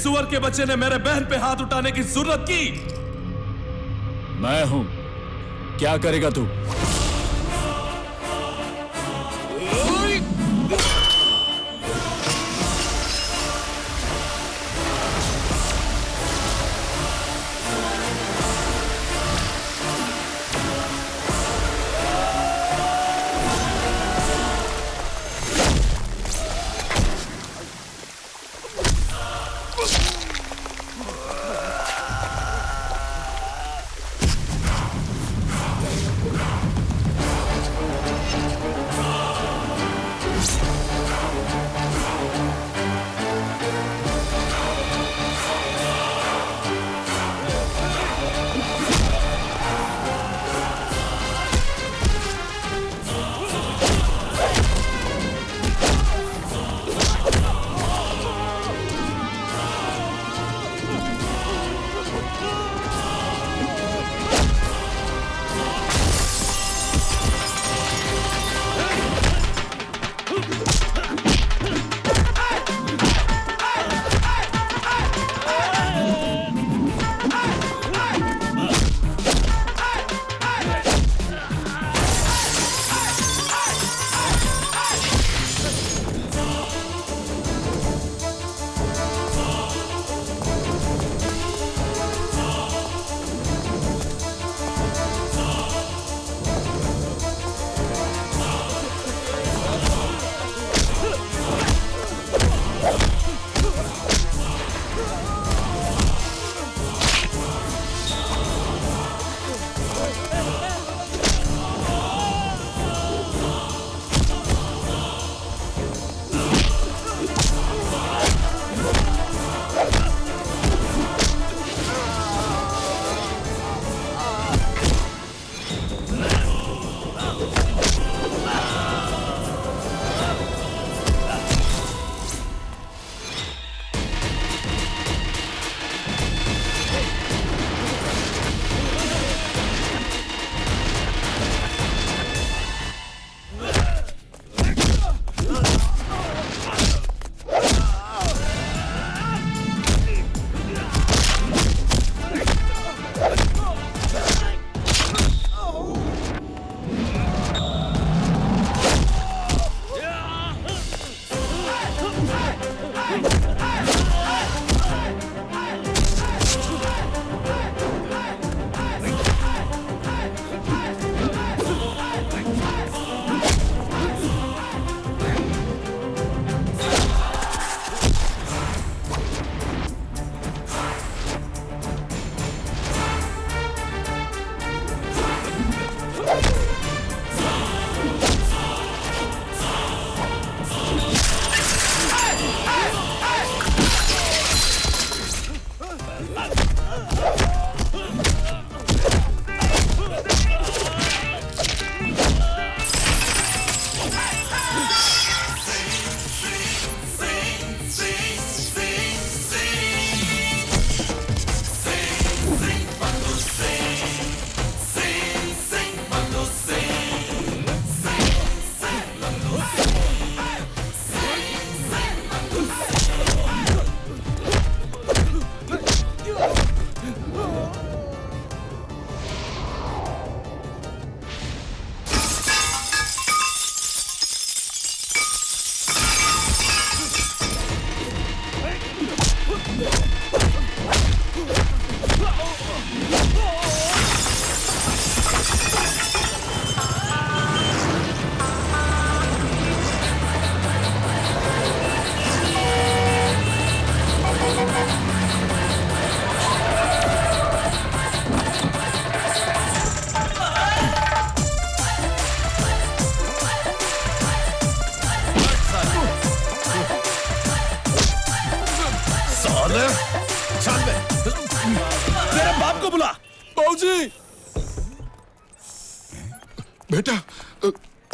सुअर के बच्चे ने मेरे बहन पे हाथ उठाने की जरूरत की? मैं हूं, क्या करेगा तू?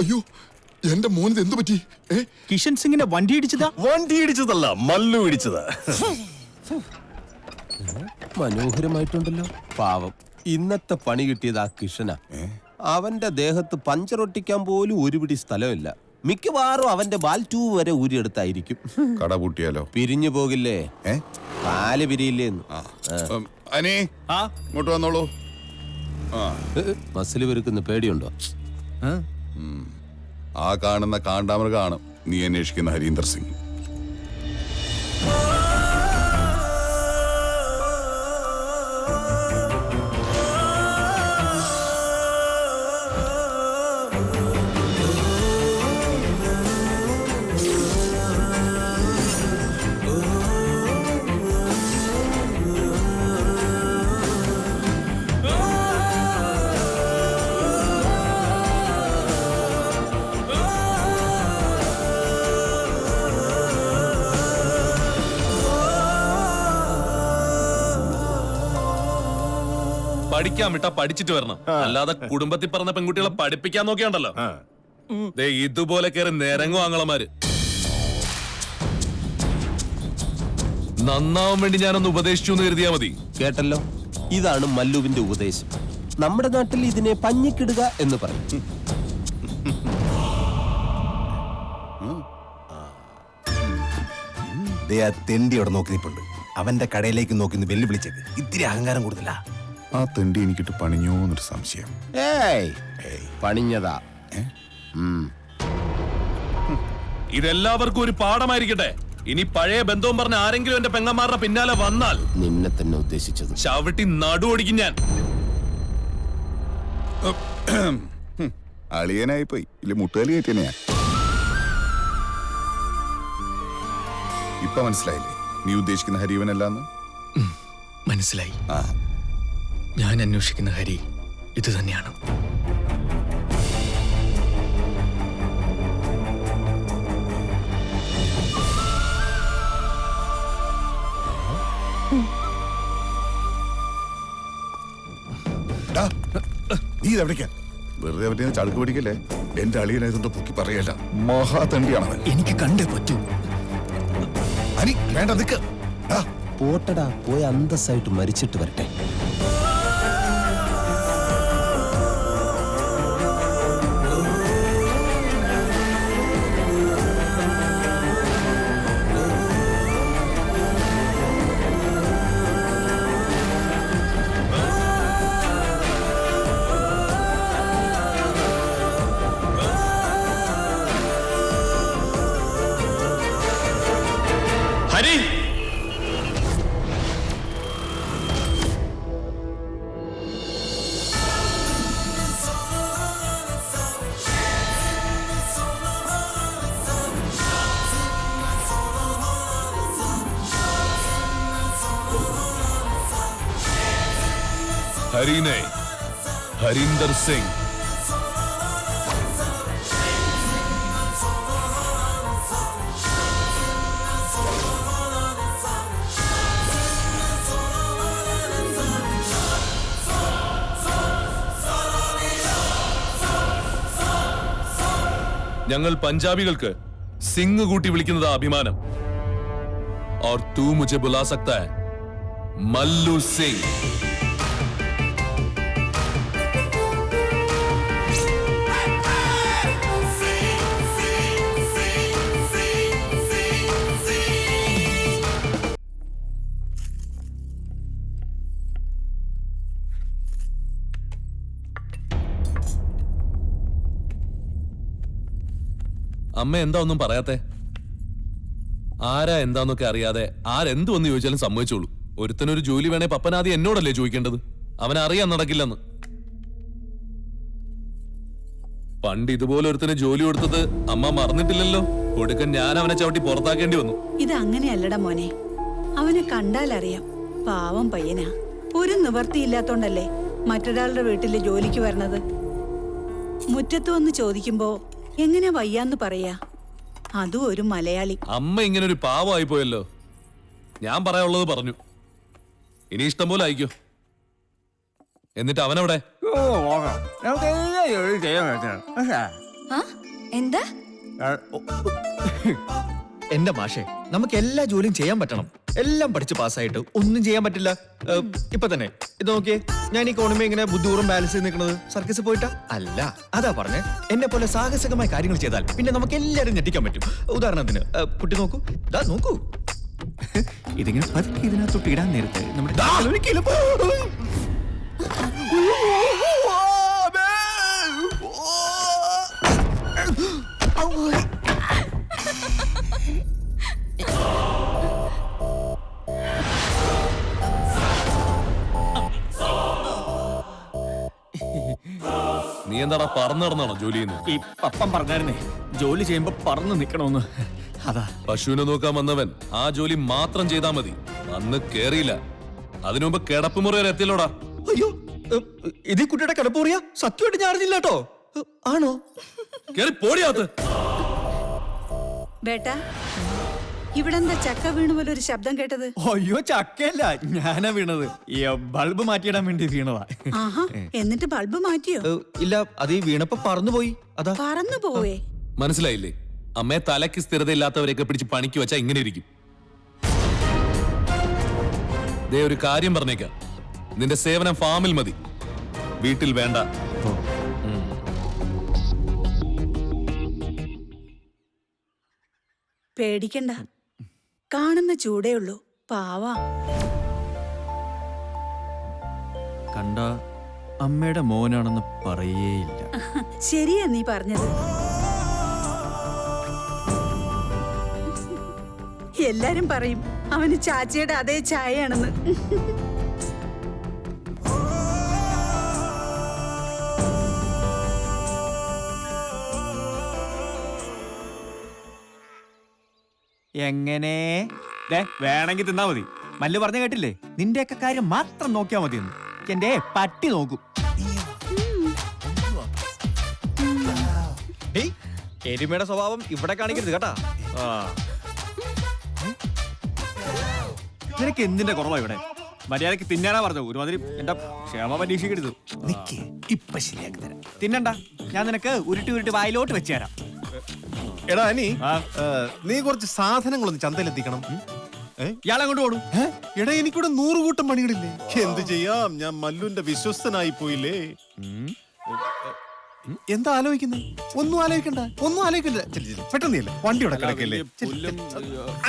അയ്യോ എന്റെ മോനിത് എന്തു പറ്റി? കിഷൻ സിംഗിനെ വണ്ടി ഇടിച്ചതാ? വണ്ടി ഇടിച്ചതല്ല, മല്ലു ഇടിച്ചത്. മനോഹരമായിട്ടുണ്ടല്ലോ. പാവം, ഇന്നത്തെ പണി കിട്ടിയത് ആ കിഷന. അവന്റെ ദേഹത്ത് പഞ്ചറൊട്ടിക്കാൻ പോലും ഒരു പിടി സ്ഥലമില്ല. മിക്കവാറും അവന്റെ ബാൽ ട്യൂബ് വരെ ഊരിയെടുത്തായിരിക്കും. കട പൂട്ടിയാലോ? പിരിഞ്ഞു പോകില്ലേ? കാല് പിരിയില്ലേന്ന്. അനേ ഇങ്ങോട്ട് വന്നോളൂ. മസിൽ പെരുക്കുന്ന പേടിയുണ്ടോ? ആ കാണുന്ന കാണ്ടാമൃഗാണ് നീ അന്വേഷിക്കുന്ന ഹരീന്ദർ സിംഗ്. പഠിക്കാൻ വിട്ടാ പഠിച്ചിട്ട് വരണം, അല്ലാതെ കുടുംബത്തിൽ പറഞ്ഞ പെൺകുട്ടികളെ പഠിപ്പിക്കാൻ നോക്കിയാണ്ടല്ലോ. ദേ ഇതുപോലെ കയറി നിരങ്ങും ആങ്ങളമാര്. നന്നാവാൻ വേണ്ടി ഞാനൊന്ന് ഉപദേശിച്ചു എന്ന് കരുതിയാ മതി. കേട്ടല്ലോ, ഇതാണ് മല്ലുവിന്റെ ഉപദേശം. നമ്മുടെ നാട്ടിൽ ഇതിനെ പഞ്ഞിക്കിടുക എന്ന് പറയും. തെണ്ടി അവിടെ നോക്കി നിൽപ്പുണ്ട്. അവന്റെ കടയിലേക്ക് നോക്കി വെല്ലുവിളിച്ചേക്ക്. ഇത്തിരി അഹങ്കാരം കൂടുതലാ. ആ തെണ്ടി എനിക്കിട്ട് പണിഞ്ഞോന്നൊരു സംശയം. പണിഞ്ഞതാ. ഇതെല്ലാവർക്കും ഒരു പാഠമായിരിക്കട്ടെ. ഇനി പഴയ ബന്ധവും പറഞ്ഞ ആരെങ്കിലും എന്റെ പെങ്ങന്മാരുടെ പിന്നാലെ വന്നാൽ നിന്നെ തന്നെ ഉദ്ദേശിച്ചത് ചവിട്ടി നടു ഓടിക്കും ഞാൻ. അളിയനായി പോയി. ഇല്ല മുട്ടുകാലി കയറ്റിയാണ് ഞാൻ. ഇപ്പൊ മനസ്സിലായില്ലേ നീ ഉദ്ദേശിക്കുന്ന ഹരിവനല്ലാന്ന്? മനസ്സിലായി. ഞാൻ അന്വേഷിക്കുന്ന ഹരി ഇത് തന്നെയാണ്. നീ ഇതെവിടേക്കാ? വെറുതെ അവന്റെ ചടുക്ക് പിടിക്കല്ലേ. എന്റെ അളിയനായതുകൊണ്ട് പൊക്കി പറയല്ല, മഹാതണ്ടിയാണവൻ. എനിക്ക് കണ്ടേ പറ്റൂ. അനി വേണ്ട, നിക്ക്. പോട്ടടാ, പോയി അന്തസ്സായിട്ട് മരിച്ചിട്ട് വരട്ടെ. ഹരി, ഹരീനെ, ഹരീന്ദർ സിംഗ്. ഞങ്ങൾ പഞ്ചാബികൾക്ക് സിംഗ് കൂട്ടി വിളിക്കുന്നത് അഭിമാനം. और तू मुझे बुला सकता है मल्लू सिंह. അമ്മ എന്താ ഒന്നും പറയാത്തെ? ആരാ എന്താന്നൊക്കെ അറിയാതെ ആരെന്തു വന്ന് ചോദിച്ചാലും സമ്മതിച്ചോളൂ. ഒരുത്തനൊരു ജോലി വേണേ പപ്പനാദ്യം എന്നോടല്ലേ ചോദിക്കേണ്ടത്? അവനറിയാൻ നടക്കില്ലെന്ന്. പണ്ട് ഇതുപോലെ ഒരുത്തന് ജോലി കൊടുത്തത് അമ്മ മറന്നിട്ടില്ലല്ലോ. കൊടുക്കൻ ഞാൻ അവനെ ചവിട്ടി പുറത്താക്കേണ്ടി വന്നു. ഇത് അങ്ങനെയല്ലടാ മോനെ. അവനെ കണ്ടാലറിയാം, പാവം പയ്യനാ. ഒരു നിവർത്തിയില്ലാത്തോണ്ടല്ലേ മറ്റൊരാളുടെ വീട്ടില് ജോലിക്ക് വരണത്. മുറ്റത്ത് വന്ന് ചോദിക്കുമ്പോ എങ്ങനെ വയ്യാന്ന് പറയാ? അതും ഒരു മലയാളി. അമ്മ ഇങ്ങനെ ഒരു പാവമായി പോയല്ലോ. ഞാൻ പറയാനുള്ളത് പറഞ്ഞു. ഇനി ഇഷ്ടം പോലെ അയക്കോ. എന്നിട്ട് അവനവിടെ എന്താ? എന്റെ മാഷെ, നമുക്ക് എല്ലാ ജോലിയും ചെയ്യാൻ പറ്റണം. എല്ലാം പഠിച്ച് പാസ്സായിട്ട് ഒന്നും ചെയ്യാൻ പറ്റില്ല. ഇപ്പൊ തന്നെ ഇത് നോക്കിയേ, ഞാൻ ഈ കോണമി ഇങ്ങനെ ബുദ്ധിപൂർവ്വം ബാലൻസ് ചെയ്ത് നിൽക്കുന്നത് സർക്കസ് പോയിട്ടാ അല്ല. അതാ പറഞ്ഞേ, എന്നെ പോലെ സാഹസികമായ കാര്യങ്ങൾ ചെയ്താൽ പിന്നെ നമുക്ക് എല്ലാവരും ഞെട്ടിക്കാൻ പറ്റും. ഉദാഹരണത്തിന് കുട്ടി നോക്കൂ, ദാ നോക്കൂ, ഇതിങ്ങനെ പതുക്കെ ഇതിനകത്തോട്ട് ഇടാൻ നേരത്തെ നമ്മുടെ ഒരിക്കലും നീ എന്താടാ പറന്നു നടന്നാണോ ജോലി ചെയ്യുന്നത്? ഈ പപ്പൻ പറഞ്ഞായിരുന്നേ ജോലി ചെയ്യുമ്പോ പറന്ന് നിക്കണമെന്ന്. അതാ പശുവിനെ നോക്കാൻ വന്നവൻ ആ ജോലി മാത്രം ചെയ്താ മതി. അന്ന് കേറിയില്ല, അതിനു മുമ്പ് കിടപ്പുമുറി വരെ എത്തിയല്ലോടാ. അയ്യോ, ഇത് ഈ കുട്ടിയുടെ കിടപ്പൂറിയ സത്യമായിട്ട് ഞാൻ അറിഞ്ഞില്ല കേട്ടോ. ആണോ? കേറി പോടിയാത്ത്. ബേട്ടാ, ഇവിടെ എന്താ ചക്ക വീണു പോലെ ഒരു ശബ്ദം കേട്ടത്? അയ്യോ ചക്കയല്ല, ഞാനാ വീണത്. ഈ ബൾബ് മാറ്റിയിടാൻ വേണ്ടി വീണതാ. ആഹാ, എന്നിട്ട് ബൾബ് മാറ്റിയോ? ഇല്ല, അത് ഈ വീണപ്പോ പറന്നുപോയി. അതാ. പറന്നു പോവേ? മനസ്സിലായില്ലേ? അമ്മയെ തലയ്ക്ക് സ്ഥിരതയില്ലാത്തവരെയൊക്കെ പിടിച്ച് പണിക്ക് വെച്ചാ ഇങ്ങനെ ഇരിക്കും. ദേ ഒരു കാര്യം പറഞ്ഞേക്കാം, നിന്റെ സേവനം ഫാമിൽ മതി, വീട്ടിൽ വേണ്ട. പേടിക്കണ്ട, കാണുന്ന ചൂടേ ഉള്ളൂ. പാവാ. കണ്ട അമ്മയുടെ മോനാണെന്ന് പറയേയില്ല. ശരിയാ നീ പറഞ്ഞത്. എല്ലാരും പറയും അവന് ചാച്ചിയുടെ അതേ ചായയാണെന്ന്. എങ്ങനെ വേണമെങ്കിൽ തിന്നാ മതി. മല്ലു പറഞ്ഞ കേട്ടില്ലേ, നിന്റെയൊക്കെ കാര്യം മാത്രം നോക്കിയാ മതിയെന്ന്. എന്റെ പട്ടി നോക്കും. എരുമയുടെ സ്വഭാവം ഇവിടെ കാണിക്കരുത് കേട്ടാ. നിനക്ക് എന്തിന്റെ കുറവാ ഇവിടെ? മര്യാദക്ക് തിന്നാനാ പറഞ്ഞു. ഒരുമാതിരി എന്റെ ക്ഷേമ പരീക്ഷിക്കരുത്. ഇപ്പൊ ശരിയാക്കി തരാം. തിന്നണ്ട, ഞാൻ നിനക്ക് ഉരുട്ടി വായിലോട്ട് വെച്ച് തരാം. എടാ അനി, നീ കുറച്ച് സാധനങ്ങളൊന്ന് ചന്തയിലെത്തിക്കണം. ഇയാളെ കൊണ്ട് ഓടും. എടാ എനിക്കിവിടെ 100 കൂട്ടം പണികളില്ലേ. എന്ത് ചെയ്യാം, ഞാൻ മല്ലുവിന്റെ വിശ്വസ്തനായി പോയില്ലേ. എന്താ ആലോചിക്കുന്നേ? ഒന്നും ആലോചിക്കണ്ട, ഒന്നും ആലോചിക്കണ്ട. പെട്ടെന്ന് വണ്ടി ഇവിടെ കിടക്കല്ലേ.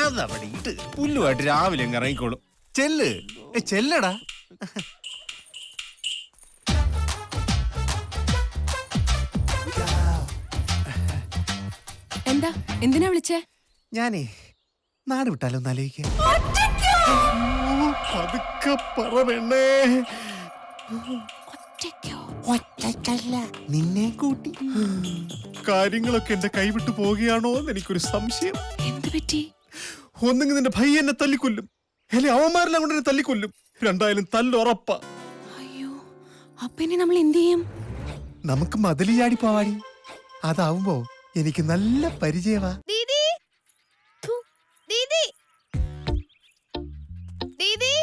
അതവിടെ ഇട്ട് പുല്ലുമായിട്ട് രാവിലെ അങ്ങ് ഇറങ്ങിക്കോളും. ചെല്ല്, ചെല്ലടാ. എന്താ, എന്തിനാ വിളിച്ചേ? ഞാനേ നാട് വിട്ടാലോ ഒന്ന് ആലോചിക്കാം. പതുക്കെ പറ പെണ്ണേ. ഒറ്റയ്ക്കല്ല, നിന്നെ കൂട്ടി. കാര്യങ്ങളൊക്കെ എന്റെ കൈവിട്ടു പോവുകയാണോ എന്ന് എനിക്കൊരു സംശയം. എന്ത് പറ്റി? ഒന്നെങ്കിൽ നിന്റെ ഭൈ എന്നെ തല്ലിക്കൊല്ലും, അല്ലെ അവന്മാരെല്ലാം കൊണ്ട് എന്നെ തല്ലിക്കൊല്ലും. രണ്ടായാലും തല്ലുറപ്പാ. അയ്യോ, അപ്പൊ ഇനി നമ്മൾ എന്ത് ചെയ്യും? നമുക്ക് മതില് ചാടി പോവാടി. അതാവുമ്പോ എനിക്ക് നല്ല പരിചയമാ. ദീദി, ദീദി, ദീദി.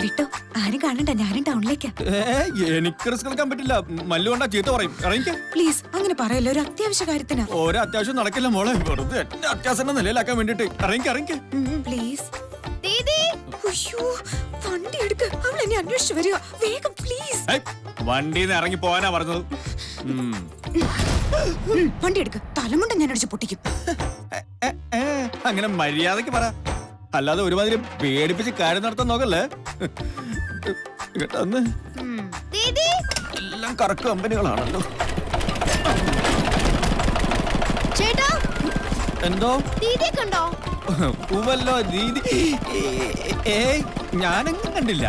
വിട്ടോ, ആരും കാണണ്ട, ഞാനും ടൗണിലേക്കാ. എനിക്ക് റിസ്ക് എടുക്കാൻ പറ്റില്ല. മല്ലു കൊണ്ടാ ചീത്ത പറയും. ഇറങ്ങിക്ക. പ്ലീസ് അങ്ങനെ പറയല്ലോ, ഒരു അത്യാവശ്യ കാര്യത്തിനാ. ഓരോ അത്യാവശ്യം നടക്കില്ല മോളെ, വെറുതെ എന്റെ അത്യാവശ്യം നിലയിലാക്കാൻ വേണ്ടിട്ട്. ഇറങ്ങിക്ക. പ്ലീസ്. ദീദി, അയ്യോ, വണ്ടി എടുക്ക്, അവൾ എന്നെ അന്വേഷിച്ചു വരിക. വേഗം പ്ലീസ്. വണ്ടിന്ന് ഇറങ്ങി പോവാനാ പറഞ്ഞത്. വണ്ടി എടുക്ക്, തലമുണ്ട ഞാൻ അടിച്ച് പൊട്ടിക്കും. അങ്ങനെ മര്യാദക്ക് പറ, അല്ലാതെ ഒരുമാതിരി പേടിപ്പിച്ച് കാര്യം നടത്താൻ നോക്കല്ലേ. കേട്ടന്ന് ദീദി. എല്ലാം കറക്ക് കമ്പനികളാണല്ലോ. ചേട്ടാ, എന്തോ ദീദിയെ കണ്ടോ? പൂവല്ലോ ദീദി. ഞാനെങ്ങും കണ്ടില്ല.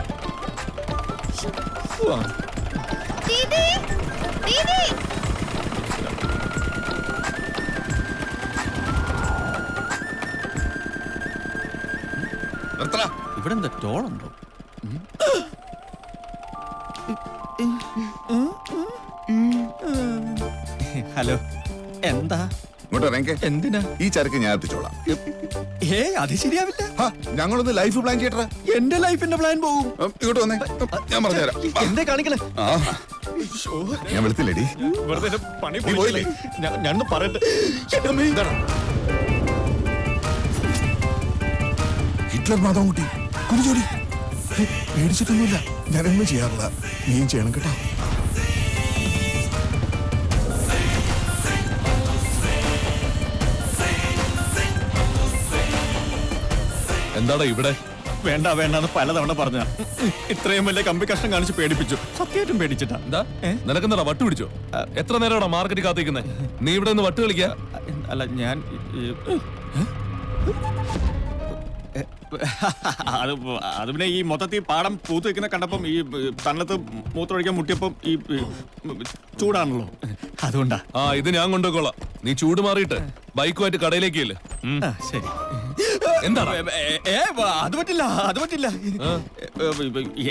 ദീദി, ദീദി. ഇവിടെ എന്താ ടോളുണ്ടോ? ഹലോ, എന്താ? ഇങ്ങോട്ട് ഇറങ്ങിക്കേ. എന്തിനാ? ഈ ചരക്ക് ഞാൻ എത്തിച്ചോളാം. അത് ശരിയാവില്ല. ഞങ്ങളൊന്ന് ലൈഫ് പ്ലാൻ ചെയ്യട്ടെ. എന്റെ ലൈഫിന്റെ പ്ലാൻ പോകും. ഇങ്ങോട്ട് വന്നേ, ഞാൻ പറഞ്ഞുതരാം. എന്തേ കാണിക്കണേ? ആ, ഞാൻ വെളുത്തില്ലേടി. വെറുതെ പണി നീ പോയില്ലേ? ഞാനൊന്ന് പറയട്ടെ. ഹിറ്റ്ലർ മാതാവുട്ടി കുഞ്ഞുജോലി പേടിച്ചിട്ടൊന്നുമില്ല. ഞാനൊന്നും ചെയ്യാറില്ല, നീയും ചെയ്യണം കേട്ടോ. എന്താടാ ഇവിടെ? വേണ്ട വേണ്ടെന്ന് പലതവണ പറഞ്ഞ ഇത്രയും വലിയ കമ്പി കഷ്ണം കാണിച്ച് പേടിപ്പിച്ചു. സത്യമായിട്ടും പേടിച്ചിട്ടാ. എന്താ നിനക്കെന്താ വട്ട് പിടിച്ചോ? എത്ര നേരമാടാ മാർക്കറ്റിൽ കാത്തിരിക്കുന്നേ? നീ ഇവിടെ നിന്ന് വട്ട് കളിക്കാ? അല്ല ഞാൻ അത് പിന്നെ ഈ മൊത്തത്തിൽ പാടം പൂത്ത് വെക്കുന്ന കണ്ടപ്പം ഈ തന്നത്ത് മൂത്രമൊഴിക്കാൻ മുട്ടിയപ്പം ഈ ചൂടാണല്ലോ, അതുകൊണ്ടാ. ആ, ഇത് ഞാൻ കൊണ്ടുപോയിക്കോളാം. നീ ചൂട് മാറിയിട്ട് ബൈക്കുമായിട്ട് കടയിലേക്ക് ഇല്ലേ? ശരി. എന്താണ്? അത് പറ്റില്ല, അത് പറ്റില്ല.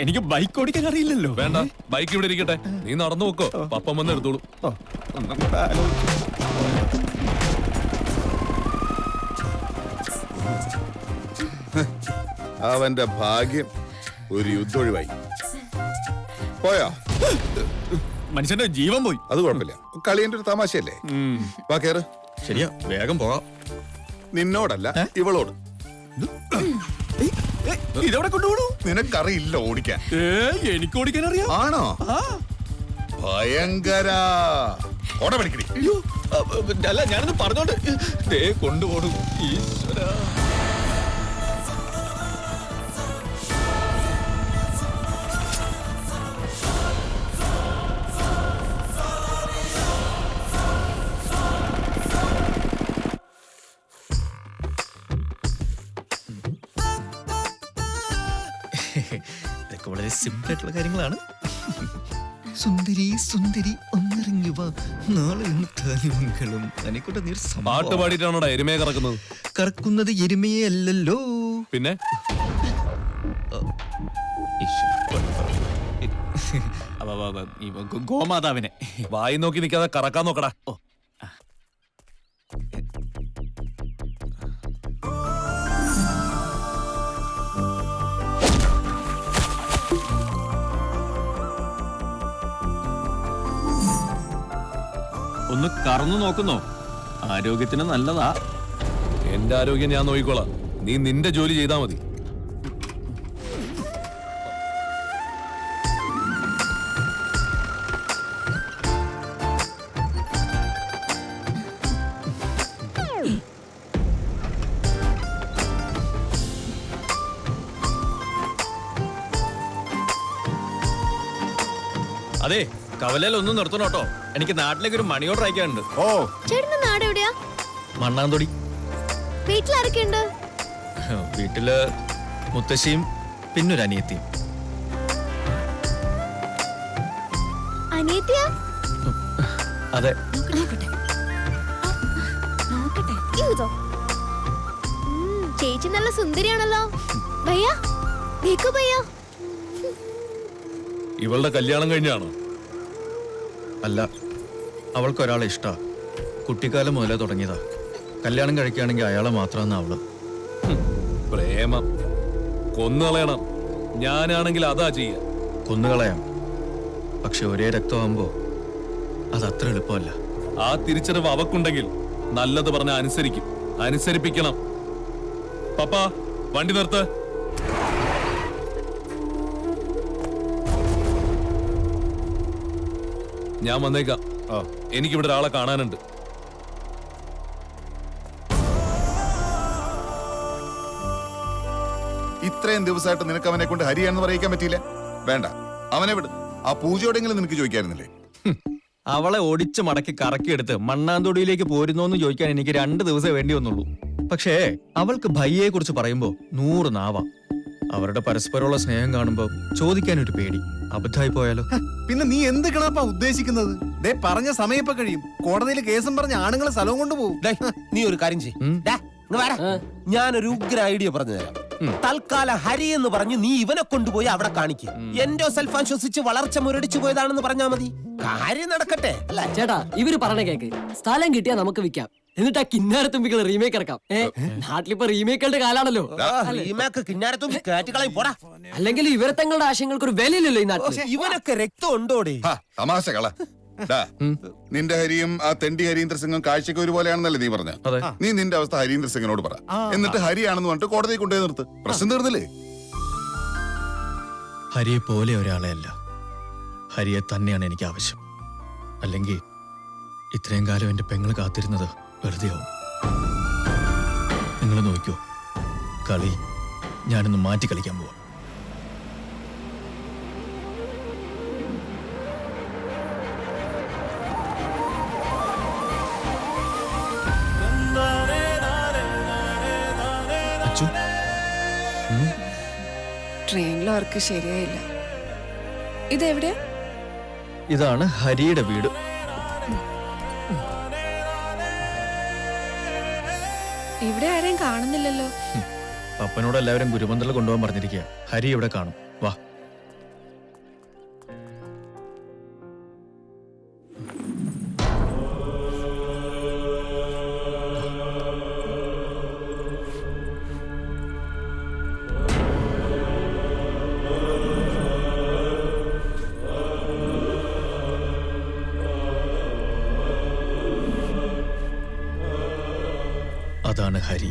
എനിക്ക് ബൈക്ക് ഓടിക്കാൻ അറിയില്ലല്ലോ. വേണ്ട, ബൈക്ക് ഇവിടെ ഇരിക്കട്ടെ. നീ നടന്നു നോക്കോ, പപ്പം വന്ന് എടുത്തോളൂ. അവന്റെ ഭാഗ്യം, ഒരു യുദ്ധൊഴിവായി. പോയോ? മനുഷ്യന്റെ ജീവൻ പോയി. അത് കുഴപ്പമില്ല, കളിയുടെ ഒരു തമാശയല്ലേ. വാ കേറ്. ശരിയാ, വേഗം പോകാം. നിന്നോടല്ല, ഇവളോട്. ഇതെവിടെ കൊണ്ടുപോകണു? നിനക്കറിയില്ല ഓടിക്കാൻ. എനിക്ക് ഓടിക്കാൻ അറിയാം. ആണോ? ഭയങ്കര ഓടപടിക്കടി. അയ്യോ, അല്ല ഞാനൊന്ന് പറഞ്ഞോണ്ട് കൊണ്ടുപോടും. ഈശ്വര, ഇതൊക്കെ വളരെ സിമ്പിൾ ആയിട്ടുള്ള കാര്യങ്ങളാണ്. സുന്ദരി സുന്ദരി ഒന്നിറങ്ങി വാ, നാളെ ഇന്ന് താലിമംഗളം. അതിനെക്കൊണ്ട് നീ പാട്ട് പാടിയിട്ടാണോടാ എരുമയെ കറക്കുന്നത്? കറക്കുന്നത് എരുമയെ അല്ലല്ലോ, പിന്നെ ഗോമാതാവിനെ. വായി നോക്കി നിൽക്കാതെ കറക്കാൻ നോക്കടാ. ഒന്ന് കറന്നു നോക്കുന്നോ? ആരോഗ്യത്തിന് നല്ലതാ. എന്റെ ആരോഗ്യം ഞാൻ നോക്കിക്കോളാം. നീ നിന്റെ ജോലി ചെയ്താ മതി. അതെ, കവലയിൽ ഒന്നും നിർത്തണം കേട്ടോ. എനിക്ക് നാട്ടിലേക്ക് ഒരു മണി ഓർഡർ അയക്കാനുണ്ട്. ഓ, ചേട്ടന്റെ നാട് എവിടെയാ? മണ്ണാന്തൊടി. വീട്ടിലാരൊക്കെയുണ്ട്? വീട്ടില് മുത്തശ്ശിയും പിന്നൊരു അനിയത്തിയും. അനിയത്തിയാ? അതെ. ഇതോ? ചേച്ചി നല്ല സുന്ദരിയാണല്ലോ. ഭയ്യ, ദേഖോ ഭയ്യ. ഇവളുടെ കല്യാണം കഴിഞ്ഞാണോ? അല്ല, അവൾക്ക് ഒരാളെ ഇഷ്ടാ. കുട്ടിക്കാലം മുതലേ തുടങ്ങിയതാ. കല്യാണം കഴിക്കുകയാണെങ്കിൽ അയാളെ മാത്രമാണ് അവള്. പ്രേമം കൊന്നുകളയണം. ഞാനാണെങ്കിൽ അതാ ചെയ്യ. കൊന്നുകളയാം, പക്ഷെ ഒരേ രക്തമാകുമ്പോ അതത്ര എളുപ്പമല്ല. ആ തിരിച്ചറിവ് അവക്കുണ്ടെങ്കിൽ നല്ലത് പറഞ്ഞ അനുസരിക്കും. അനുസരിപ്പിക്കണം. പപ്പാ, വണ്ടി നിർത്ത്. ഞാൻ വന്നേക്കാം. എനിക്കിവിടെ ഒരാളെ കാണാനുണ്ട്. ഇത്രയും ദിവസമായിട്ട് നിനക്ക് അവനെ കൊണ്ട് ഹരിയാണെന്ന് പറയിക്കാൻ പറ്റിയില്ല. വേണ്ട, അവനെ വിട്. ആ പൂജയോടെങ്കിലും നിനക്ക് ചോദിക്കായിരുന്നില്ലേ? അവളെ ഒടിച്ചു മടക്കി കറക്കിയെടുത്ത് മണ്ണാന്തൊടിയിലേക്ക് പോരുന്നോന്ന് ചോദിക്കാൻ എനിക്ക് 2 ദിവസം വേണ്ടി വന്നുള്ളൂ. പക്ഷേ അവൾക്ക് ഭയ്യയെ കുറിച്ച് പറയുമ്പോ 100 നാവാ. അവരുടെ പരസ്പരമുള്ള സ്നേഹം കാണുമ്പോ ചോദിക്കാനൊരു പേടി. അബദ്ധമായി പോയാലോ? പിന്നെ നീ എന്ത് കിണപ്പാ ഉദ്ദേശിക്കുന്നത്? ദേ പറഞ്ഞ സമയം ഇപ്പൊ കഴിയും. കോടതിയിൽ കേസും പറഞ്ഞ ആണുങ്ങളെ സ്ഥലവും കൊണ്ടുപോകും. നീ ഒരു കാര്യം ചെയ്യ്. ഞാനൊരു ഉഗ്ര ഐഡിയ പറഞ്ഞു തരാം. തൽക്കാലം ഹരി എന്ന് പറഞ്ഞു നീ ഇവനെ കൊണ്ടുപോയി അവിടെ കാണിക്കും. എന്റെ സെൽഫ് ആശ്വസിച്ച് വളർച്ച മുരടിച്ചു പോയതാണെന്ന് പറഞ്ഞാ മതി. കാര്യം നടക്കട്ടെ. ചേട്ടാ, ഇവര് പറഞ്ഞ കേക്ക്. സ്ഥലം കിട്ടിയാ നമുക്ക് വിൽക്കാം. എന്നിട്ട് ആ കിന്നാരത്തുമ്പികൾ റീമേക്ക് ഇറക്കാം. നാട്ടിലിപ്പോ റീമേക്കുകളുടെ കാലാണല്ലോ. റീമേക്ക് കിന്നാരത്തുമ്പി കേറ്റുകളയും പോടാ. അല്ലെങ്കിൽ ഇവരെ തങ്ങളുടെ ആശയങ്ങൾക്ക് ഒരു വിലയില്ലല്ലോ ഈ നാട്ടിൽ. ഇവനൊക്കെ രക്തം ഉണ്ടോടെ? തമാശ കള. നിന്റെ ഹരിയും ആ തെണ്ടി ഹരീന്ദ്ര സിംഗും കാഴ്ചക്ക് ഒരുപോലെയാണെന്നല്ലേ നീ പറഞ്ഞ? നീ നിന്റെ അവസ്ഥ ഹരീന്ദ്ര സിംഗിനോട് പറ. എന്നിട്ട് ഹരിയാണെന്ന് പറഞ്ഞിട്ട് കോടതിയിൽ കൊണ്ടുപോയി നിർത്ത്. പ്രശ്നം തീർന്നില്ലേ? ഹരിയെ പോലെ ഒരാളെ അല്ല, ഹരിയെ തന്നെയാണ് എനിക്ക് ആവശ്യം. അല്ലെങ്കിൽ ഇത്രയും കാലം എന്റെ പെങ്ങൾ കാത്തിരുന്നത് വെറുതെയാവും. നിങ്ങൾ നോക്കൂ, കളി ഞാനൊന്ന് മാറ്റി കളിക്കാൻ പോവാ. അച്ചു, ട്രെയിനിൽ അവർക്ക് ശരിയായില്ല. ഇതെവിടെയാ? ഇതാണ് ഹരിയുടെ വീട്. ഇവിടെ ആരെയും കാണുന്നില്ലല്ലോ. അപ്പനോട് എല്ലാവരും ഗുരുമന്ദിറിൽ കൊണ്ടുപോകാൻ പറഞ്ഞിരിക്കുക. ഹരി ഇവിടെ കാണും, വാ. അതാണ് ഹരി,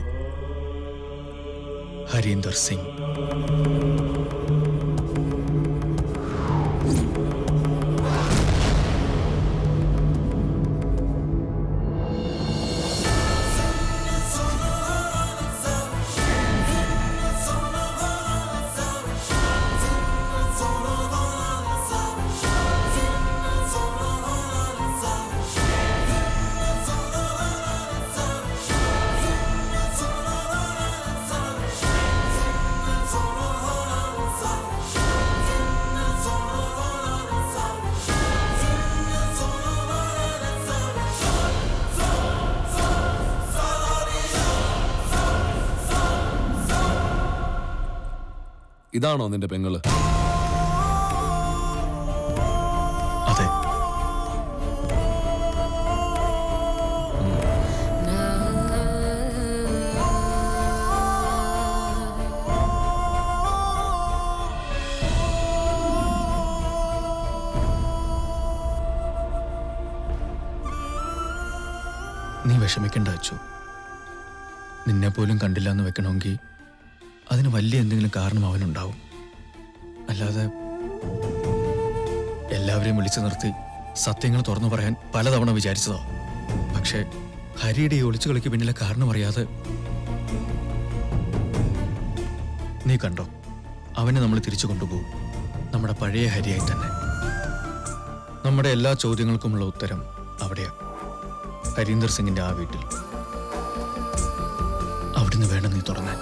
ഹരീന്ദർ സിംഗ്. ഇതാണോ നിന്റെ പെങ്ങള്? അതെ. നീ വിഷമിക്കണ്ട അച്ചു. നിന്നെ പോലും കണ്ടില്ല എന്ന് വെക്കണമെങ്കിൽ അതിന് വലിയ എന്തെങ്കിലും കാരണം അവനുണ്ടാവും. അല്ലാതെ എല്ലാവരെയും വിളിച്ചു നിർത്തി സത്യങ്ങൾ തുറന്നു പറയാൻ പലതവണ വിചാരിച്ചതോ. പക്ഷേ ഹരിയുടെ ഈ ഒളിച്ചു കളിക്ക് പിന്നിലെ കാരണം അറിയാതെ നീ കണ്ടോ, അവനെ നമ്മൾ തിരിച്ചു കൊണ്ടുപോകും, നമ്മുടെ പഴയ ഹരിയായി തന്നെ. നമ്മുടെ എല്ലാ ചോദ്യങ്ങൾക്കുമുള്ള ഉത്തരം അവിടെയാ, ഹരീന്ദർ സിംഗിന്റെ ആ വീട്ടിൽ. അവിടുന്ന് വേണം നീ തുടങ്ങാൻ.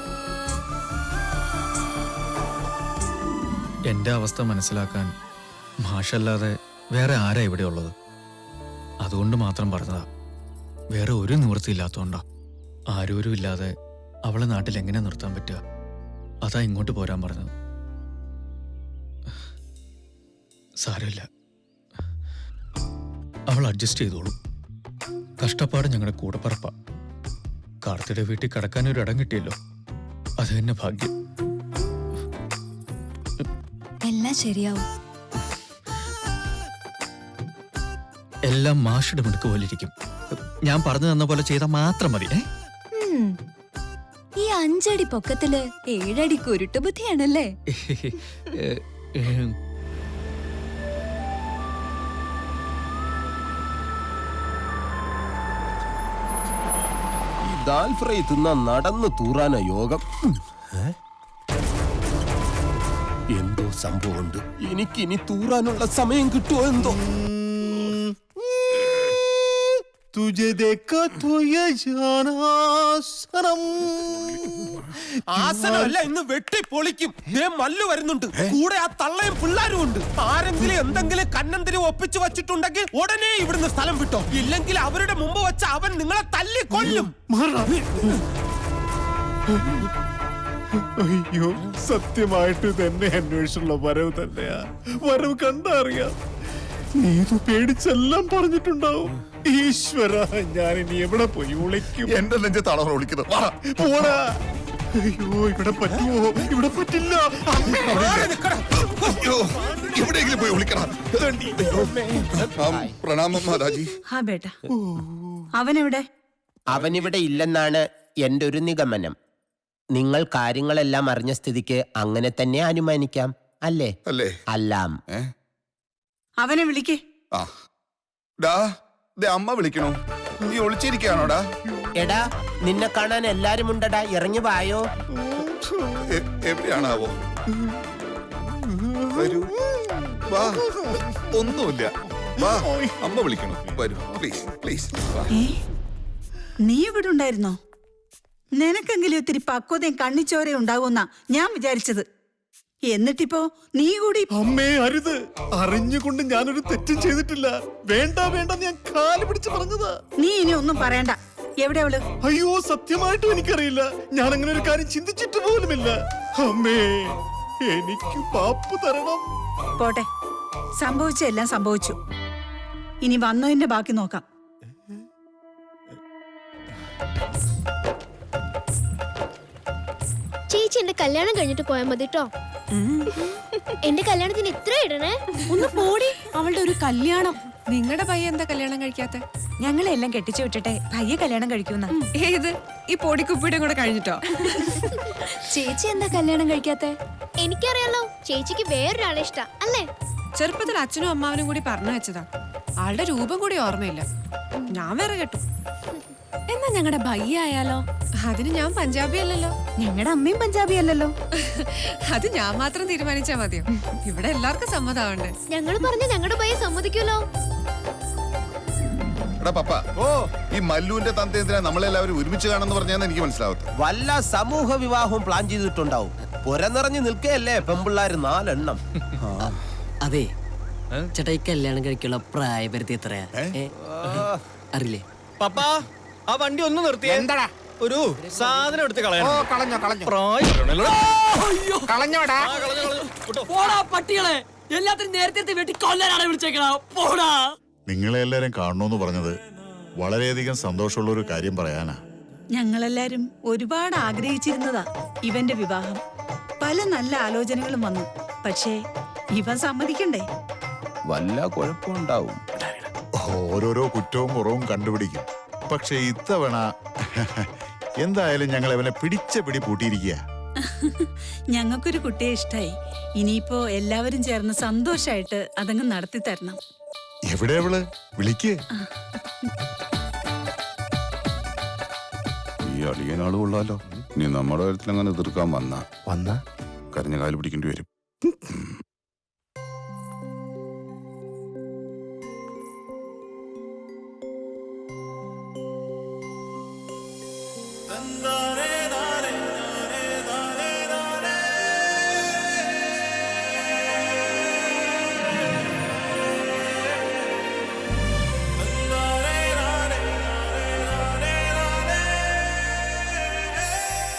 എന്റെ അവസ്ഥ മനസ്സിലാക്കാൻ മാഷല്ലാതെ വേറെ ആരാ ഇവിടെ ഉള്ളത്? അതുകൊണ്ട് മാത്രം പറഞ്ഞതാ, വേറെ ഒരു നിവൃത്തിയില്ലാത്തോണ്ടാ. ആരോരും ഇല്ലാതെ അവളെ നാട്ടിൽ എങ്ങനെ നിർത്താൻ പറ്റുക? അതാ ഇങ്ങോട്ട് പോരാൻ പറഞ്ഞത്. സാരമില്ല, അവൾ അഡ്ജസ്റ്റ് ചെയ്തോളൂ. കഷ്ടപ്പാട് ഞങ്ങളുടെ കൂടപ്പറപ്പാ. കാർത്തിയുടെ വീട്ടിൽ കിടക്കാനൊരു ഇടം കിട്ടിയല്ലോ, അത് തന്നെ ഭാഗ്യം. എല്ലാം ശരിയാവും. എല്ലാം മാഷിയുടെ മിടുക്ക് പോലെ ഇരിക്കും. ഞാൻ പറഞ്ഞു തന്ന പോലെ ചെയ്താൽ മാത്രം മതി. ഈ 5 അടി പൊക്കത്തില് 7 അടി കുരുട്ടു ബുദ്ധിയാണല്ലേ? ഈ ദാൽ ഫ്രൈ തിന്നാ നടന്നു തൂറാന യോഗം. എന്തോ സംഭവമുണ്ട്. എനിക്കിനി തൂറാനുള്ള സമയം കിട്ടുമോ എന്തോ. ആസനമല്ല, ഇന്ന് വെട്ടി പൊളിക്കും. മല്ലു വരുന്നുണ്ട്, കൂടെ ആ തള്ളയും പിള്ളാരും ഉണ്ട്. ആരെങ്കിലും എന്തെങ്കിലും കന്നന്തിരി ഒപ്പിച്ചു വച്ചിട്ടുണ്ടെങ്കിൽ ഉടനെ ഇവിടുന്ന് സ്ഥലം വിട്ടോ. ഇല്ലെങ്കിൽ അവരുടെ മുമ്പ് വെച്ച് അവൻ നിങ്ങളെ തല്ലി കൊല്ലും. അയ്യോ, സത്യമായിട്ട് തന്നെ അന്വേഷണമുള്ള വരവ് തന്നെയാ. വരവ് കണ്ടറിയാം. നീതു പേടിച്ചെല്ലാം പറഞ്ഞിട്ടുണ്ടാവും. ഈശ്വര, ഞാൻ ഇനി എവിടെ പോയി വിളിക്കും? എന്റെ നെഞ്ചത്താണോ വിളിക്കുന്നത്? വാ. പോടാ. അയ്യോ, ഇവിടെ പറ്റുമോ? ഇവിടെ പറ്റില്ല. അയ്യോ, എവിടെയെങ്കിലും പോയി വിളിക്കണം. പ്രണാമം മാതാജി. ഹാ ബേട്ട, അവനെവിടെ? അവനിവിടെ ഇല്ലെന്നാണ് എന്റെ ഒരു നിഗമനം. നിങ്ങൾ കാര്യങ്ങളെല്ലാം അറിഞ്ഞ സ്ഥിതിക്ക് അങ്ങനെ തന്നെ അനുമാനിക്കാം, അല്ലേ? അല്ലേ? അല്ലാം. അവനെ വിളിക്കേ. ആ ഡാ, ദേ അമ്മ വിളിക്കണോ? നീ ഒളിച്ചിരിക്കാണോടാ? എടാ, നിന്നെ കാണാൻ എല്ലാരും ഉണ്ടടാ, ഇറങ്ങി വായോ. എവിടെയാണാവോ? വരൂ. വാ. ഒന്നുമില്ല. വാ, അമ്മ വിളിക്കണോ? വരൂ, പ്ലീസ് പ്ലീസ്. നീ ഇവിടെ ഉണ്ടായിരുന്നോ? നിനക്കെങ്കിലും ഇത്തിരി പക്വതയും കണ്ണിച്ചോരയും ഉണ്ടാകുമെന്നാ ഞാൻ വിചാരിച്ചത്. എന്നിട്ടിപ്പോ നീ കൂടി. അമ്മേ, അരുത്. അറിഞ്ഞുകൊണ്ട് ഞാനൊരു തെറ്റും ചെയ്തിട്ടില്ല. വേണ്ട വേണ്ട, ഞാൻ കാല് പിടിച്ച് പറഞ്ഞതാ. നീ ഇനി ഒന്നും പറയണ്ട. എവിടെ അവള്? അയ്യോ, സത്യമായിട്ടും എനിക്കറിയില്ല. ഞാൻ അങ്ങനെ ഒരു കാര്യം ചിന്തിച്ചിട്ട് പോലുമില്ല. അമ്മേ, എനിക്ക് പാപ്പ് തരണം. പോട്ടെ, സംഭവിച്ചെല്ലാം സംഭവിച്ചു. ഇനി വന്നതിന്റെ ബാക്കി നോക്കാം. ചേച്ചി എന്റെ കല്യാണം കഴിഞ്ഞിട്ട് പോയാൽ മതി കേട്ടോ. എന്റെ കല്യാണത്തിന് ഇത്ര ഇടണേ. ഒന്ന് പോടി, അവളുടെ ഒരു കല്യാണം. നിങ്ങളുടെ പയ്യ എന്താ കല്യാണം കഴിക്കാത്ത? ഞങ്ങളെല്ലാം കെട്ടിച്ചു വിട്ടിട്ടെ പയ്യെ കല്യാണം കഴിക്കുന്ന. ഏത് ഈ പൊടിക്കുപ്പിയുടെ കൂടെ കഴിഞ്ഞിട്ടോ? ചേച്ചി എന്താ കല്യാണം കഴിക്കാത്ത? എനിക്കറിയാലോ, ചേച്ചിക്ക് വേറൊരാളെ ഇഷ്ടം അല്ലേ? ചെറുപ്പത്തിൽ അച്ഛനും അമ്മാവനും കൂടി പറഞ്ഞു വെച്ചതാ. ആളുടെ രൂപം കൂടി ഓർമ്മയില്ല. ഞാൻ വേറെ കേട്ടു. എന്നാ ഞങ്ങളുടെ ഭയ്യ ആയാലോ? അതിന് ഞാൻ പഞ്ചാബി അല്ലല്ലോ. ഞങ്ങളുടെ അമ്മയും പഞ്ചാബി അല്ലല്ലോ. അത് ഞാൻ മാത്രം തീരുമാനിച്ചാ മതിയോ? ഇവിടെ എല്ലാവർക്കും സമ്മതമാവണ്ടേ? ഞങ്ങൾ പറഞ്ഞ ഞങ്ങളുടെ പയ്യെ സമ്മതിക്കുമല്ലോ. എടാ പപ്പ, ഈ മല്ലുവിന്റെ തന്ത എന്തിനാ നമ്മളെല്ലാവരും ഒരുമിച്ച് കാണുന്നു പറഞ്ഞാന്ന് എനിക്ക് മനസ്സിലാവട്ടെ. വല്ല സമൂഹ വിവാഹവും പ്ലാൻ ചെയ്തിട്ടുണ്ടാവും. പുര നിറഞ്ഞു നിൽക്കുകയല്ലേ പെമ്പിള്ളാര് 4 എണ്ണം. അതെ ചേട്ടാ, ഈ കല്യാണം കഴിക്കുള്ള പ്രായപരിധി എത്രയാ അറിയില്ലേ? പപ്പാ, ആ വണ്ടി ഒന്ന് നിർത്തി. എന്താടാ? ഒരു സാധനം എടുത്ത് കളയാം. കളഞ്ഞോടാ. പോടാ പട്ടികളെ, എല്ലാത്തിനും നേരത്തെ വെട്ടി കൊല്ലാനാണ് വിളിച്ചേക്കണ. പോടാ. നിങ്ങളെ എല്ലാരും കാണണമെന്ന് പറഞ്ഞത് വളരെയധികം സന്തോഷമുള്ള ഒരു കാര്യം പറയാനാ. ഞങ്ങളെല്ലാരും ഒരുപാട് ആഗ്രഹിച്ചിരുന്നതാ ഇവന്റെ വിവാഹം. പല നല്ല ആലോചനകളും വന്നു. പക്ഷേ ഇവൻ സമ്മതിക്കണ്ടേ? വല്ല കുഴപ്പമുണ്ടാവും. ഓരോരോ കുറ്റവും കുറവും കണ്ടുപിടിക്കും. പക്ഷെ ഇത്തവണ എന്തായാലും ഞങ്ങൾ അവനെ പിടിച്ച പിടി പൂട്ടിയിരിക്കുക. ഞങ്ങൾക്കൊരു കുട്ടിയെ ഇഷ്ടായി. ഇനിയിപ്പോ എല്ലാവരും ചേർന്ന് സന്തോഷായിട്ട് അതങ്ങ് നടത്തി തരണം. എവിടെ അവള്? വിളിക്ക്. ഈ അടിയനാള് കൊള്ളാലോ. നീ നമ്മുടെ കാര്യത്തിൽ അങ്ങനെ എതിർക്കാൻ വന്ന കരഞ്ഞ കാല് പിടിക്കേണ്ടി വരും.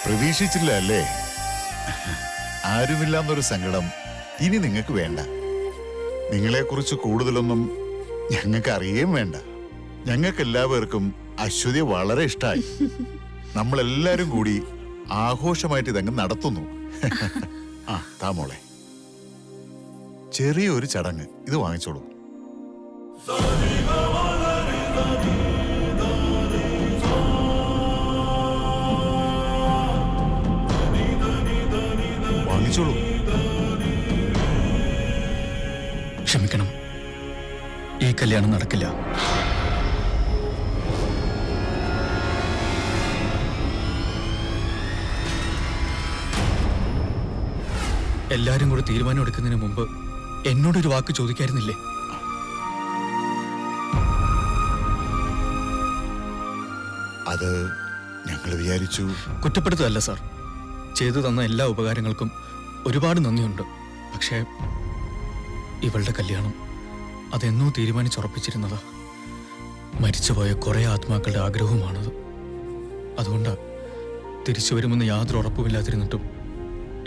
പ്രതീക്ഷിച്ചില്ല അല്ലേ? ആരുമില്ലാന്നൊരു സങ്കടം ഇനി നിങ്ങൾക്ക് വേണ്ട. നിങ്ങളെക്കുറിച്ച് കൂടുതലൊന്നും ഞങ്ങൾക്ക് അറിയുകയും വേണ്ട. ഞങ്ങൾക്ക് എല്ലാവർക്കും അശ്വതിയെ വളരെ ഇഷ്ടമായി. നമ്മളെല്ലാരും കൂടി ആഘോഷമായിട്ട് ഇതങ്ങ് നടത്തുന്നു. ആ താ മോളെ, ചെറിയൊരു ചടങ്ങ്. ഇത് വാങ്ങിച്ചോളൂ. വാങ്ങിച്ചോളൂ. ക്ഷമിക്കണം, ഈ കല്യാണം നടക്കില്ല. എല്ലാരും കൂടെ തീരുമാനം എടുക്കുന്നതിന് മുമ്പ് എന്നോടൊരു വാക്ക് ചോദിക്കായിരുന്നില്ലേ? അത് ഞങ്ങൾ വിചാരിച്ചു. കുറ്റപ്പെടുത്തതല്ല സാർ, ചെയ്തു തന്ന എല്ലാ ഉപകാരങ്ങൾക്കും ഒരുപാട് നന്ദിയുണ്ട്. പക്ഷേ ഇവളുടെ കല്യാണം അതെന്നോ തീരുമാനിച്ചുറപ്പിച്ചിരുന്നതാ. മരിച്ചുപോയ കുറെ ആത്മാക്കളുടെ ആഗ്രഹവുമാണത്. അതുകൊണ്ടാ തിരിച്ചു വരുമെന്ന് യാതൊരു ഉറപ്പുമില്ലാതിരുന്നിട്ടും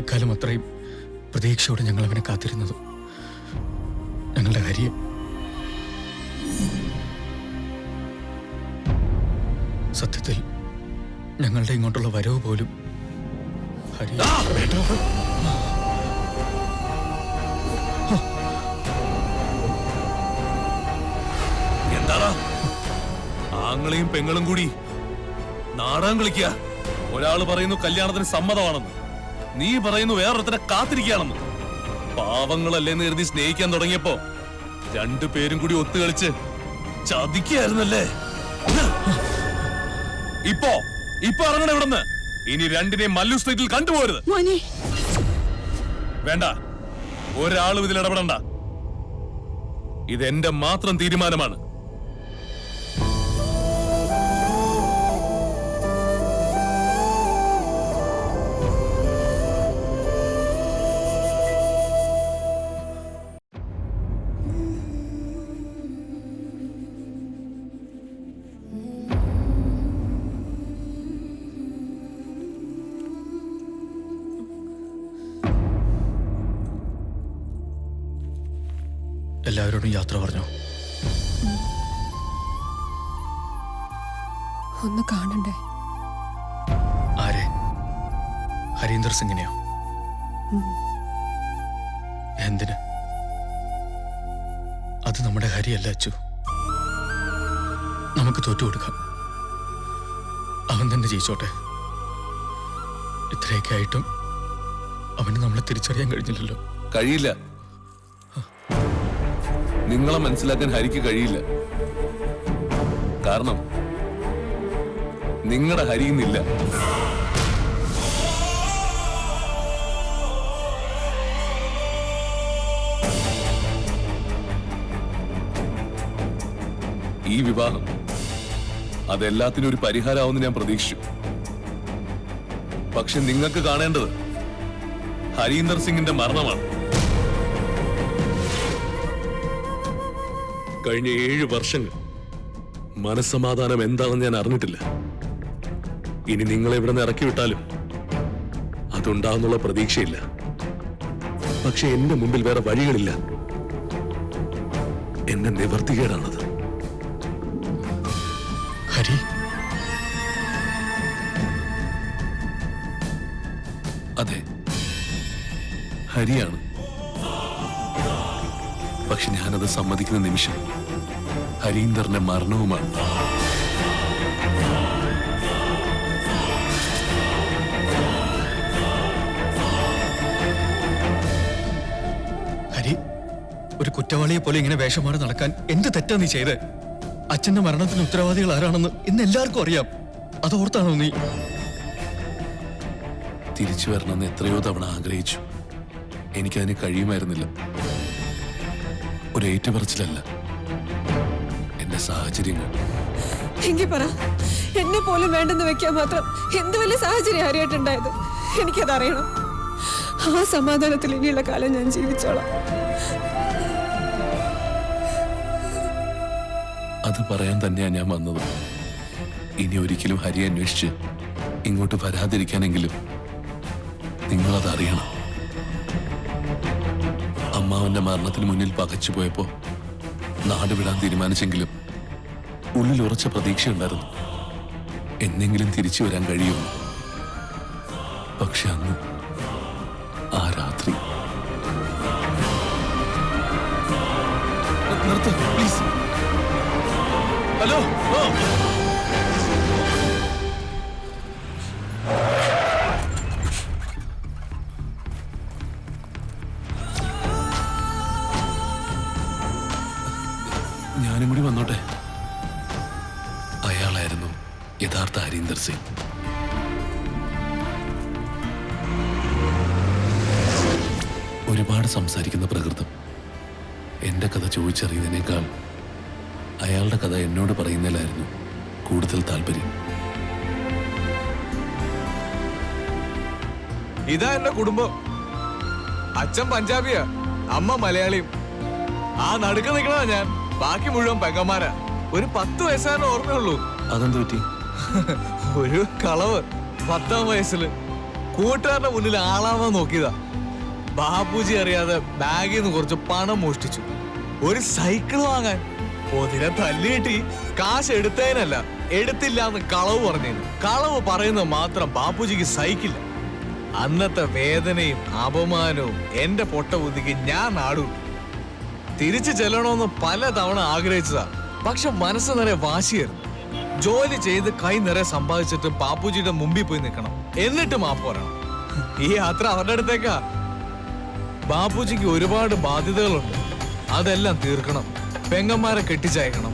ഇക്കാലം അത്രയും പ്രതീക്ഷയോടെ ഞങ്ങൾ അവനെ കാത്തിരുന്നത്. ഞങ്ങളുടെ കാര്യം സത്യത്തിൽ ഞങ്ങളുടെ ഇങ്ങോട്ടുള്ള വരവ് പോലും ഹരി എന്താടാ ആങ്ങളെയും പെങ്ങളും കൂടി നാടകം കളിക്കുക? ഒരാള് പറയുന്നു കല്യാണത്തിന് സമ്മതമാണെന്ന്, നീ പറയുന്നു വേറൊരുത്തനെ കാത്തിരിക്കുകയാണെന്ന്. പാവങ്ങളല്ലേന്ന് കരുതി സ്നേഹിക്കാൻ തുടങ്ങിയപ്പോ രണ്ടുപേരും കൂടി ഒത്തുകളിച്ച് ചതിക്കായിരുന്നല്ലേ? ഇപ്പൊ ഇറങ്ങണ ഇവിടുന്ന്. ഇനി രണ്ടിനെയും മല്ലു സ്ട്രീറ്റിൽ കണ്ടുപോരുത്. വേണ്ട, ഒരാളും ഇതിൽ ഇടപെടണ്ട. ഇതെന്റെ മാത്രം തീരുമാനമാണ്. എല്ലാവരോടും യാത്ര പറഞ്ഞു. ഒന്ന് കാണണ്ടേ? ആരെ? ഹരീന്ദർ സിംഗിനെയോ? എന്തിന്? അത് നമ്മുടെ ഹരിയല്ല അച്ചു. നമുക്ക് തോറ്റുകൊടുക്കാം. അവൻ തന്നെ ജയിച്ചോട്ടെ. ഇത്രയൊക്കെ ആയിട്ടും അവന് നമ്മളെ തിരിച്ചറിയാൻ കഴിഞ്ഞില്ലല്ലോ. കഴിയില്ല. നിങ്ങളെ മനസ്സിലാക്കാൻ ഹരിക്ക് കഴിയില്ല. കാരണം നിങ്ങളുടെ ഹരിയുന്നില്ല. ഈ വിവാഹം അതെല്ലാത്തിനും ഒരു പരിഹാരമാവുമെന്ന് ഞാൻ പ്രതീക്ഷിച്ചു. പക്ഷെ നിങ്ങൾക്ക് കാണേണ്ടത് ഹരീന്ദർ സിംഗിന്റെ മരണമാണ്. കഴിഞ്ഞ 7 വർഷങ്ങൾ മനസ്സമാധാനം എന്താണെന്ന് ഞാൻ അറിഞ്ഞിട്ടില്ല. ഇനി നിങ്ങളെ ഇവിടെ നിന്ന് ഇറക്കി വിട്ടാലും അതുണ്ടാവുന്നുള്ള പ്രതീക്ഷയില്ല. പക്ഷെ എന്റെ മുമ്പിൽ വേറെ വഴികളില്ല. എന്റെ നിവർത്തികേടാണത്. ഹരി, അതെ, ഹരിയാണ്. പക്ഷെ ഞാനത് സമ്മതിക്കുന്ന നിമിഷം ഹരീന്ദറിന്റെ മരണവുമാണ്. ഹരി, ഒരു കുറ്റവാളിയെ പോലെ ഇങ്ങനെ വേഷമാണ് നടക്കാൻ എന്ത് തെറ്റാ നീ ചെയ്ത്? അച്ഛന്റെ മരണത്തിന് ഉത്തരവാദികൾ ആരാണെന്ന് ഇന്ന് എല്ലാവർക്കും അറിയാം. അതോർത്താണോ നീ? തിരിച്ചു വരണമെന്ന് എത്രയോ തവണ ആഗ്രഹിച്ചു. എനിക്കതിന് കഴിയുമായിരുന്നില്ല. ഒരു ഏറ്റുപറച്ചിലല്ല, എന്റെ സാഹചര്യങ്ങൾ. എങ്കിൽ പറ, എന്നെ പോലും വേണ്ടെന്ന് വെക്കാൻ മാത്രം എന്ത് വലിയ സാഹചര്യം അറിയാട്ടുണ്ടായത്? എനിക്കത് അറിയണം. ആ സമാധാനത്തിൽ ഇനിയുള്ള കാലം ഞാൻ ജീവിച്ചോളാം. അത് പറയാൻ തന്നെയാ ഞാൻ വന്നത്. ഇനി ഒരിക്കലും ഹരിയെ അന്വേഷിച്ച് ഇങ്ങോട്ട് വരാതിരിക്കാനെങ്കിലും നിങ്ങളത് അറിയണം. അമ്മാവന്റെ മരണത്തിന് മുന്നിൽ പകച്ചു പോയപ്പോ നാട് വിടാൻ തീരുമാനിച്ചെങ്കിലും ഉള്ളിൽ ഉറച്ച പ്രതീക്ഷയുണ്ടായിരുന്നു, എന്നെങ്കിലും തിരിച്ചു വരാൻ കഴിയുമെന്ന്. പക്ഷെ അന്ന് ആ രാത്രി. പ്ലീസ്. ഹലോ, ഞാനും കൂടി വന്നോട്ടെ. അയാളായിരുന്നു യഥാർത്ഥ ഹരീന്ദർ സിംഗ്. ഒരുപാട് സംസാരിക്കുന്ന പ്രകൃതം എന്റെ കഥ ചോദിച്ചറിയുന്നതിനേക്കാൾ അയാളുടെ കഥ എന്നോട് പറയുന്നതിലായിരുന്നു കൂടുതൽ താല്പര്യം. ഇതാ എന്റെ കുടുംബം. അച്ഛൻ പഞ്ചാബിയാ, അമ്മ മലയാളിയും. ആ നടുക്ക് നിൽക്കണ ഞാൻ. ബാക്കി മുഴുവൻ പെങ്ങന്മാരാ. ഒരു 10 വയസ്സാണ് ഓർമ്മയുള്ളൂ. അതെന്ത് പറ്റി? ഒരു കളവ് 10ാം വയസ്സില് കൂട്ടുകാരുടെ മുന്നിൽ ആളാവാൻ നോക്കിയതാ. ബാപ്പുജി അറിയാതെ ബാഗിൽ നിന്ന് കുറച്ച് പണം മോഷ്ടിച്ചു. ഒരു സൈക്കിൾ വാങ്ങാൻ. ഒതിനെ തല്ലിയിട്ട് കാശ് എടുത്തതിനല്ല, എടുത്തില്ല എന്ന് കളവ് പറഞ്ഞിരുന്നു. കളവ് പറയുന്നത് മാത്രം ബാപ്പുജിക്ക് സഹിക്കില്ല. അന്നത്തെ വേദനയും അപമാനവും എന്റെ പൊട്ട ബുദ്ധിക്ക് ഞാൻ നാടുവിട്ടു. തിരിച്ചു ചെല്ലണമെന്ന് പല തവണ ആഗ്രഹിച്ചതാ. പക്ഷെ മനസ്സ് നിറയെ വാശിയായിരുന്നു. ജോലി ചെയ്ത് കൈ നിറയെ സമ്പാദിച്ചിട്ട് ബാപ്പുജിയുടെ മുമ്പിൽ പോയി നിൽക്കണം, എന്നിട്ട് മാപ്പ് പറയണം. ഈ യാത്ര അവരുടെ അടുത്തേക്കാ. ബാപ്പുജിക്ക് ഒരുപാട് ബാധ്യതകളുണ്ട്, അതെല്ലാം തീർക്കണം. പെങ്ങന്മാരെ കെട്ടിച്ചയക്കണം.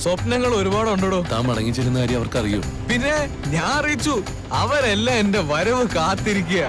സ്വപ്നങ്ങൾ ഒരുപാടുണ്ടോ. താൻ മടങ്ങിച്ചെല്ലുന്ന കാര്യം അവർക്കറിയോ? പിന്നെ ഞാൻ അറിയിച്ചു. അവരെല്ലാം എന്റെ വരവ് കാത്തിരിക്കുക.